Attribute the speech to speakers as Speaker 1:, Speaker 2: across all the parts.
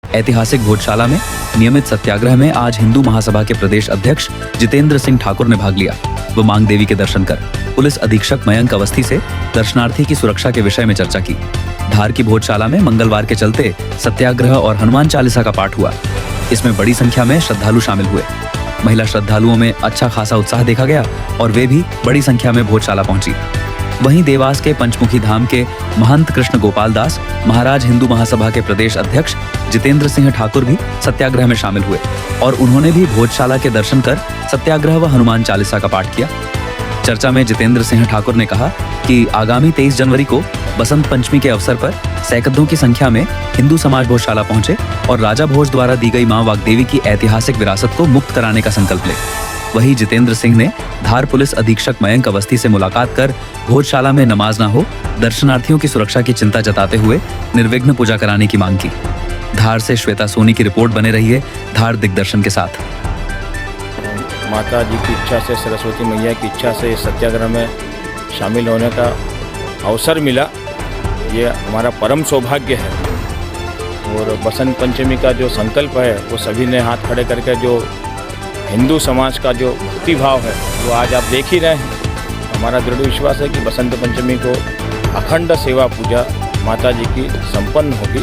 Speaker 1: ऐतिहासिक भोजशाला में नियमित सत्याग्रह में आज हिंदू महासभा के प्रदेश अध्यक्ष जितेंद्र सिंह ठाकुर ने भाग लिया। वो मांग देवी के दर्शन कर पुलिस अधीक्षक मयंक अवस्थी से दर्शनार्थी की सुरक्षा के विषय में चर्चा की। धार की भोजशाला में मंगलवार के चलते सत्याग्रह और हनुमान चालीसा का पाठ हुआ। इसमें बड़ी संख्या में श्रद्धालु शामिल हुए। महिला श्रद्धालुओं में अच्छा खासा उत्साह देखा गया और वे भी बड़ी संख्या में भोजशाला पहुंची। वहीं देवास के पंचमुखी धाम के महंत कृष्ण गोपाल दास महाराज हिंदू महासभा के प्रदेश अध्यक्ष जितेंद्र सिंह ठाकुर भी सत्याग्रह में शामिल हुए और उन्होंने भी भोजशाला के दर्शन कर सत्याग्रह व हनुमान चालीसा का पाठ किया। चर्चा में जितेंद्र सिंह ठाकुर ने कहा कि आगामी 23 जनवरी को बसंत पंचमी के अवसर पर सैकड़ों की संख्या में हिंदू समाज भोजशाला पहुंचे और राजा भोज द्वारा दी गई मां वाग्देवी की ऐतिहासिक विरासत को मुक्त कराने का संकल्प ले। वहीं जितेंद्र सिंह ने धार पुलिस अधीक्षक मयंक अवस्थी से मुलाकात कर भोजशाला में नमाज ना हो, दर्शनार्थियों की सुरक्षा की चिंता जताते हुए निर्विघ्न पूजा कराने की मांग की। धार से श्वेता सोनी की रिपोर्ट बने रही है धार दिग्दर्शन के साथ।
Speaker 2: माता जी की इच्छा से, सरस्वती मैया की इच्छा से सत्याग्रह में शामिल होने का अवसर मिला, ये हमारा परम सौभाग्य है। और बसंत पंचमी का जो संकल्प है वो सभी ने हाथ खड़े करके, जो हिंदू समाज का जो भक्ति भाव है वो आज आप देख ही रहे हैं। हमारा दृढ़ विश्वास है कि बसंत पंचमी को अखंड सेवा पूजा माता जी की संपन्न होगी।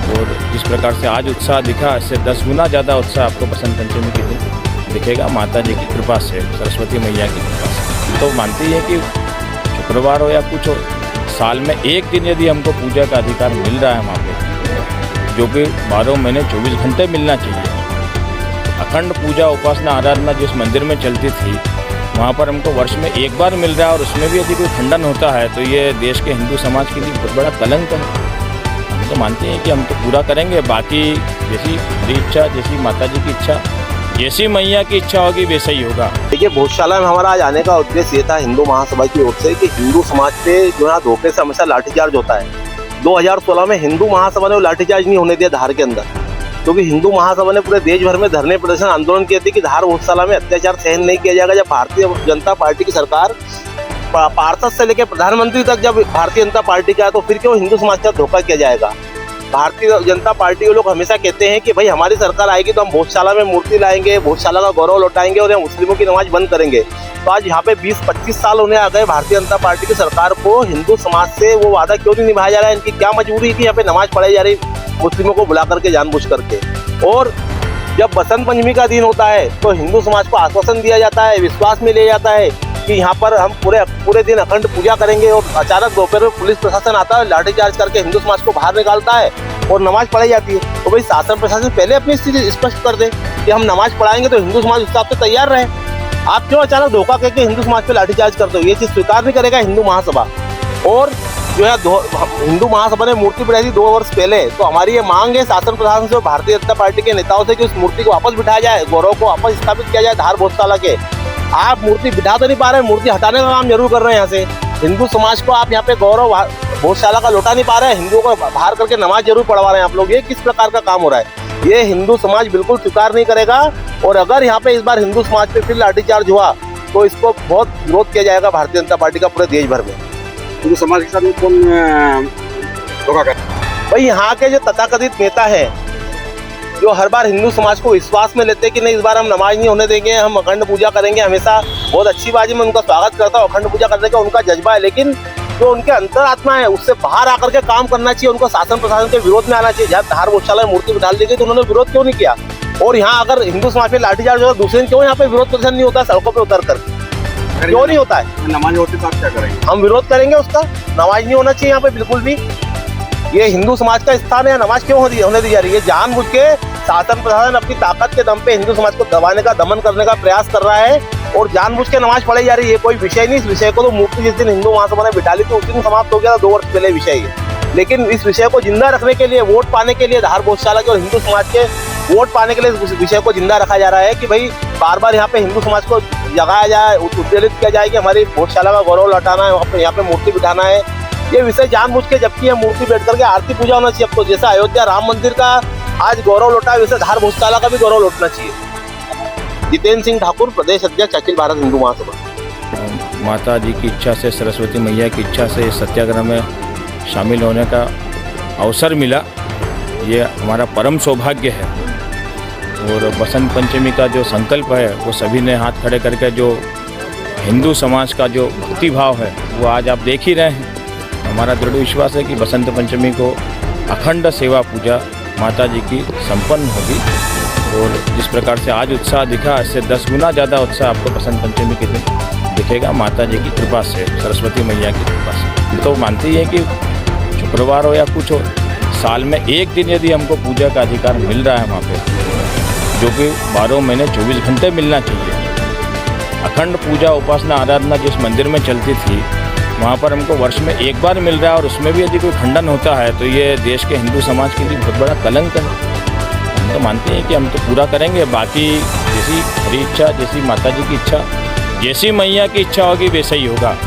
Speaker 2: और जिस प्रकार से आज उत्साह दिखा, इससे 10 गुना ज़्यादा उत्साह आपको बसंत पंचमी के दिन दिखेगा माता जी की कृपा से, सरस्वती मैया की कृपा से। तो मानती है कि शुक्रवार हो या कुछ हो, साल में एक दिन यदि हमको पूजा का अधिकार मिल रहा है वहाँ पे, जो कि 12 महीने 24 घंटे मिलना चाहिए। अखंड पूजा उपासना आराधना जिस मंदिर में चलती थी वहाँ पर हमको वर्ष में एक बार मिल रहा है और उसमें भी यदि कोई खंडन होता है तो ये देश के हिंदू समाज के लिए बहुत बड़ा कलंक है। हम तो मानते हैं कि हम तो पूरा करेंगे, बाकी जैसी हमारी इच्छा, जैसी माता जी की इच्छा, जैसी मैया की इच्छा होगी वैसा ही होगा।
Speaker 3: देखिए, भोजशाला में हमारा आज आने का उद्देश्य ये था हिंदू महासभा की ओर से कि हिंदू समाज पे जो है धोखे से हमेशा लाठीचार्ज होता है। 2016 में हिंदू महासभा ने वो लाठीचार्ज नहीं होने दिया धार के अंदर, क्योंकि हिंदू महासभा ने पूरे देश भर में धरने प्रदर्शन आंदोलन किए थे कि धार भोजशाला में अत्याचार सहन नहीं किया जाएगा। जब भारतीय जनता पार्टी की सरकार पार्षद से लेकर प्रधानमंत्री तक जब भारतीय जनता पार्टी का है तो फिर क्यों हिंदू समाज का धोखा किया जाएगा। भारतीय जनता पार्टी के लोग हमेशा कहते हैं कि भाई हमारी सरकार आएगी तो हम भोजशाला में मूर्ति लाएंगे, भोजशाला का गौरव लौटाएंगे और मुस्लिमों की नमाज बंद करेंगे। तो आज यहाँ पे 20-25 साल होने आ गए भारतीय जनता पार्टी की सरकार को, हिंदू समाज से वो वादा क्यों नहीं निभाया जा रहा है? इनकी क्या मजबूरी है कि यहाँ पे नमाज पढ़ाई जा रही मुस्लिमों को बुला करके जानबूझ करके? और जब बसंत पंचमी का दिन होता है तो हिंदू समाज को आश्वासन दिया जाता है, विश्वास में लिया जाता है कि यहाँ पर हम पूरे दिन अखंड पूजा करेंगे और अचानक दोपहर में पुलिस प्रशासन आता है, लाठीचार्ज करके हिंदू समाज को बाहर निकालता है और नमाज पढ़ाई जाती है। तो भाई शासन प्रशासन पहले अपनी स्थिति स्पष्ट कर दे कि हम नमाज पढ़ाएंगे तो हिंदू समाज उस हिसाब से तैयार रहे। आप क्यों अचानक धोखा करके हिंदू समाज पे लाठीचार्ज करते हो? ये चीज़ स्वीकार नहीं करेगा हिंदू महासभा। और जो है हिंदू महासभा ने मूर्ति बढ़ाई थी 2 वर्ष पहले, तो हमारी ये मांग है शासन प्रशासन से, भारतीय जनता पार्टी के नेताओं से कि उस मूर्ति को वापस बिठाया जाए, गौरव को वापस स्थापित किया जाए धार भोजशाला के। आप मूर्ति बिठा तो नहीं पा रहे, मूर्ति हटाने का काम जरूर कर रहे हैं। यहाँ से हिंदू समाज को आप यहाँ पे गौरव भोजशाला का लौटा नहीं पा रहे हैं, हिंदुओं को बाहर करके नमाज जरूर पढ़वा रहे हैं आप लोग। ये किस प्रकार का काम हो रहा है? ये हिंदू समाज बिल्कुल स्वीकार नहीं करेगा। और अगर यहाँ पे इस बार हिंदू समाज पे फिर लाठीचार्ज हुआ तो इसको बहुत विरोध किया जाएगा भारतीय जनता पार्टी का पूरे देश भर में।
Speaker 4: हिंदू समाज के साथ कौन धोखा कर?
Speaker 3: भाई यहाँ के जो तथाकथित नेता है जो हर बार हिंदू समाज को विश्वास में लेते हैं कि नहीं इस बार हम नमाज नहीं होने देंगे, हम अखंड पूजा करेंगे, हमेशा बहुत अच्छी बाजी में उनका स्वागत करता हूँ। अखंड पूजा करने का उनका जज्बा है, लेकिन जो उनके अंतरात्मा है उससे बाहर आकर के काम करना चाहिए। उनको शासन प्रशासन के विरोध में आना चाहिए। जहाँ धार भोजशाला में मूर्ति बिठा दी गई तो उन्होंने विरोध क्यों नहीं किया? और यहाँ अगर हिंदू समाज पे लाठीचार्ज होगा दूसरे दिन क्यों यहाँ पे विरोध प्रदर्शन नहीं होता? सड़कों पे उतर कर क्यों नहीं होता है?
Speaker 4: नमाज होती तो आप क्या करेंगे?
Speaker 3: हम विरोध करेंगे उसका। नमाज नहीं होना चाहिए यहाँ पे बिल्कुल भी। ये हिंदू समाज का स्थान है, नमाज क्यों होने दी जा रही है? जानबूझ के शासन प्रशासन अपनी ताकत के दम पे हिंदू समाज को दबाने का, दमन करने का प्रयास कर रहा है और जानबूझ के नमाज पढ़ाई जा रही है। कोई विषय नहीं, इस विषय को तो मूर्ति जिस दिन हिंदू महासभा ने बिठा ली थी उस दिन समाप्त हो गया था 2 वर्ष पहले विषय है। लेकिन इस विषय को जिंदा रखने के लिए, वोट पाने के लिए, धार भोजशाला के और हिंदू समाज के वोट पाने के लिए इस विषय को जिंदा रखा जा रहा है कि भाई बार बार यहाँ पे हिंदू समाज को जगाया जाए, उत्तेजित किया जाए कि हमारी भोजशाला का गौरव लौटाना है, यहाँ पे मूर्ति बिठाना है। ये विषय जानबूझ के, जबकि यह मूर्ति बैठ करके आरती पूजा होना चाहिए। अब तो जैसा अयोध्या राम मंदिर का आज गौरव लौटा है वैसे धार भोजशाला का भी गौरव लौटना चाहिए। जितेंद्र सिंह ठाकुर, प्रदेश अध्यक्ष अखिल भारत हिंदू महासभा।
Speaker 2: माता जी की इच्छा से, सरस्वती मैया की इच्छा से सत्याग्रह में शामिल होने का अवसर मिला, ये हमारा परम सौभाग्य है। और बसंत पंचमी का जो संकल्प है वो सभी ने हाथ खड़े करके, जो हिंदू समाज का जो भक्ति भाव है वो आज आप देख ही रहे हैं। हमारा दृढ़ विश्वास है कि बसंत पंचमी को अखंड सेवा पूजा माता जी की संपन्न होगी। और जिस प्रकार से आज उत्साह दिखा, इससे 10 गुना ज़्यादा उत्साह आपको बसंत पंचमी के दिन दिखेगा माता जी की कृपा से, सरस्वती मैया की कृपा से। तो मानती है कि शुक्रवार हो या कुछ हो, साल में एक दिन यदि हमको पूजा का अधिकार मिल रहा है वहाँ पे, जो कि 12 महीने 24 घंटे मिलना चाहिए। अखंड पूजा उपासना आराधना जिस मंदिर में चलती थी, वहाँ पर हमको वर्ष में एक बार मिल रहा है, और उसमें भी यदि कोई खंडन होता है तो ये देश के हिंदू समाज के लिए बहुत बड़ा कलंक है। हम तो मानते हैं कि हम तो पूरा करेंगे, बाकी जैसी हरी इच्छा, जैसी माता जी की इच्छा, जैसी मैया की इच्छा होगी वैसा ही होगा।